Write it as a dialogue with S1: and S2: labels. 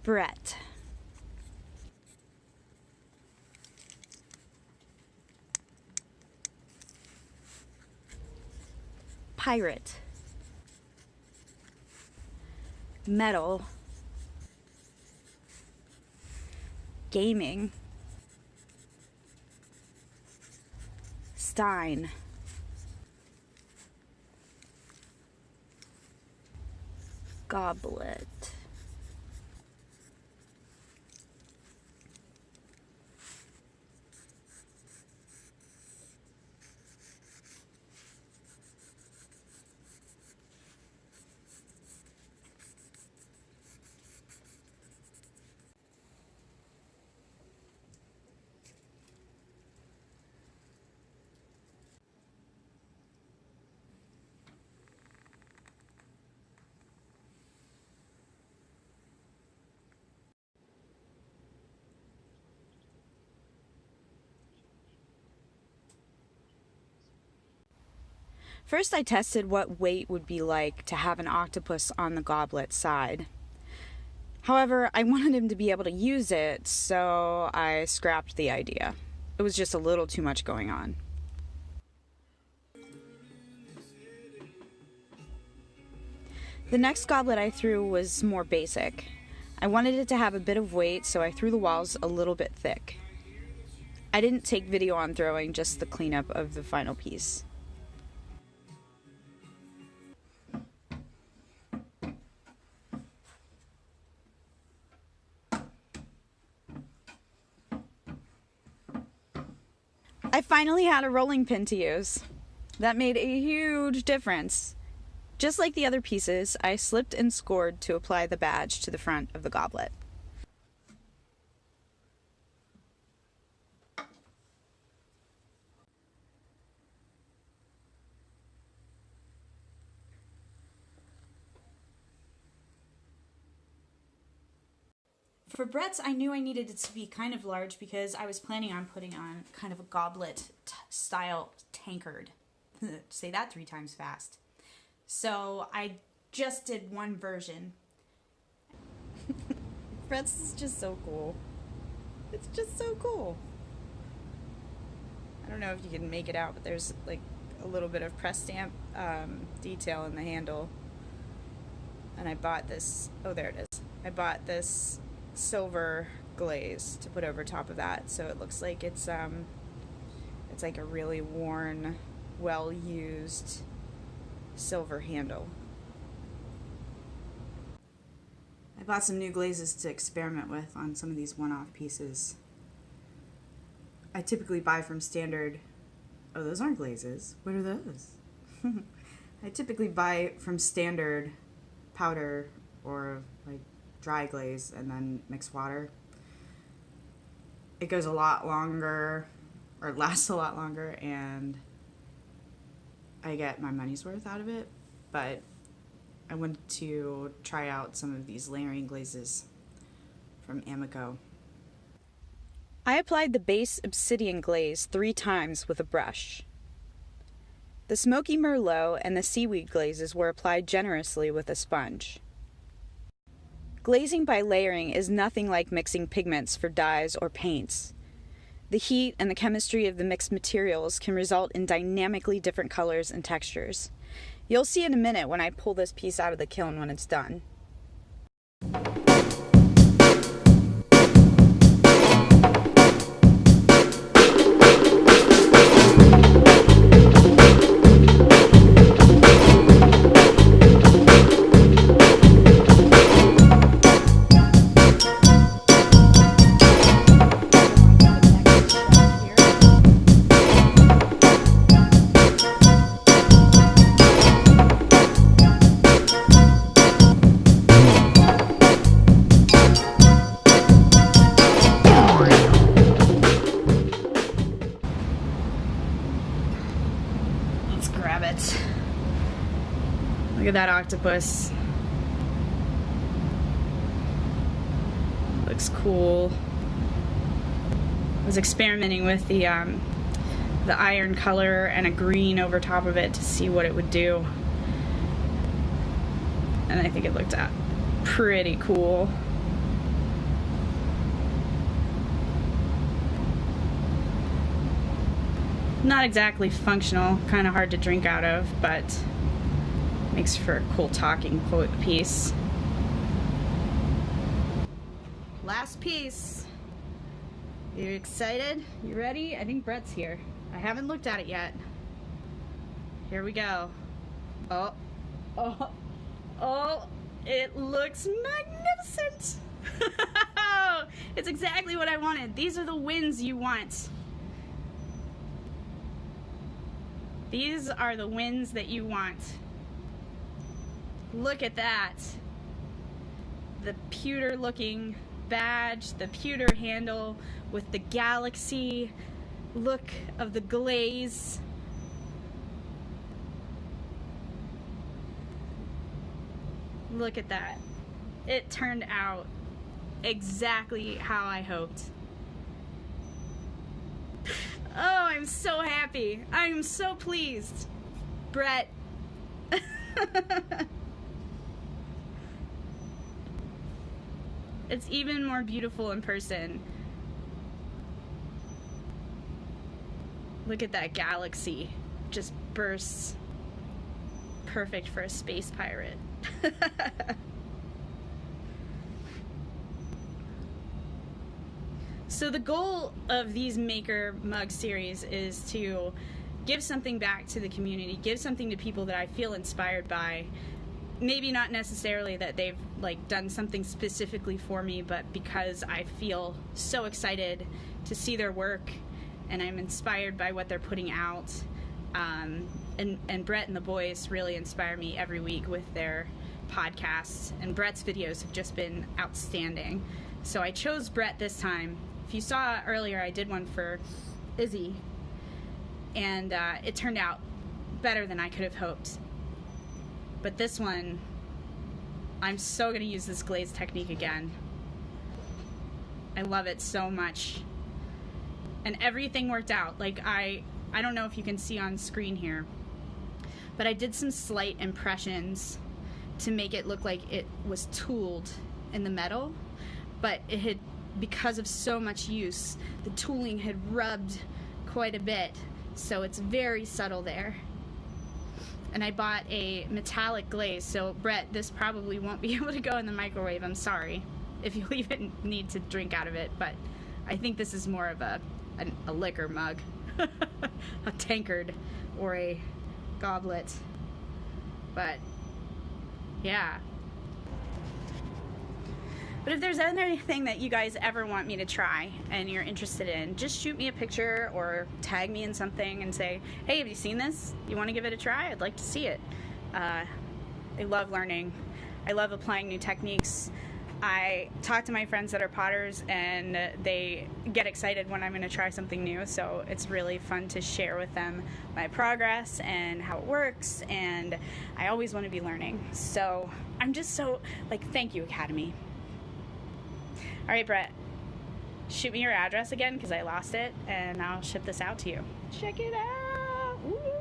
S1: Brett. Pirate. Metal. Gaming. Stein. Goblet. First, I tested what weight would be like to have an octopus on the goblet side. However, I wanted him to be able to use it, so I scrapped the idea. It was just a little too much going on. The next goblet I threw was more basic. I wanted it to have a bit of weight, so I threw the walls a little bit thick. I didn't take video on throwing, just the cleanup of the final piece. I finally had a rolling pin to use. That made a huge difference. Just like the other pieces, I slipped and scored to apply the badge to the front of the goblet. For Brett's, I knew I needed it to be kind of large because I was planning on putting on kind of a goblet style tankard. Say that 3 times fast. So I just did one version. Brett's is just so cool. It's just so cool. I don't know if you can make it out, but there's like a little bit of press stamp detail in the handle. And I bought this, oh there it is. I bought this silver glaze to put over top of that, so it looks like it's like a really worn, well-used silver handle. I bought some new glazes to experiment with on some of these one-off pieces. I typically buy from standard. Oh, those aren't glazes. What are those? I typically buy from standard powder or like dry glaze and then mix water. It goes a lot longer, or lasts a lot longer, and I get my money's worth out of it. But I wanted to try out some of these layering glazes from Amico. I applied the base obsidian glaze 3 times with a brush. The smoky merlot and the seaweed glazes were applied generously with a sponge. Glazing by layering is nothing like mixing pigments for dyes or paints. The heat and the chemistry of the mixed materials can result in dynamically different colors and textures. You'll see in a minute when I pull this piece out of the kiln when it's done. Look at that octopus. Looks cool. I was experimenting with the iron color and a green over top of it to see what it would do. And I think it looked pretty cool. Not exactly functional, kind of hard to drink out of, but makes for a cool talking quote piece. Last piece. You excited? You ready? I think Brett's here. I haven't looked at it yet. Here we go. Oh, oh, oh, it looks magnificent. It's exactly what I wanted. These are the wins you want. These are the wins that you want. Look at that. The pewter looking badge, the pewter handle with the galaxy look of the glaze. Look at that. It turned out exactly how I hoped. Oh, I'm so happy. I'm so pleased. Brett. It's even more beautiful in person. Look at that galaxy. Just bursts. Perfect for a space pirate. So the goal of these Maker Mug series is to give something back to the community, give something to people that I feel inspired by. Maybe not necessarily that they've like done something specifically for me, but because I feel so excited to see their work and I'm inspired by what they're putting out. And Brett and the boys really inspire me every week with their podcasts, and Brett's videos have just been outstanding. So I chose Brett this time. If you saw earlier, I did one for Izzy, and it turned out better than I could have hoped. But this one, I'm so going to use this glaze technique again. I love it so much. And everything worked out. Like, I don't know if you can see on screen here, but I did some slight impressions to make it look like it was tooled in the metal, but it had, because of so much use, the tooling had rubbed quite a bit, so it's very subtle there. And I bought a metallic glaze, so Brett, this probably won't be able to go in the microwave. I'm sorry if you even need to drink out of it, but I think this is more of a liquor mug, a tankard or a goblet. But yeah. But if there's anything that you guys ever want me to try and you're interested in, just shoot me a picture or tag me in something and say, hey, have you seen this? You want to give it a try? I'd like to see it. I love learning. I love applying new techniques. I talk to my friends that are potters and they get excited when I'm going to try something new, so it's really fun to share with them my progress and how it works, and I always want to be learning. So I'm just so, like, thank you, Academy. All right, Brett, shoot me your address again because I lost it, and I'll ship this out to you. Check it out. Ooh.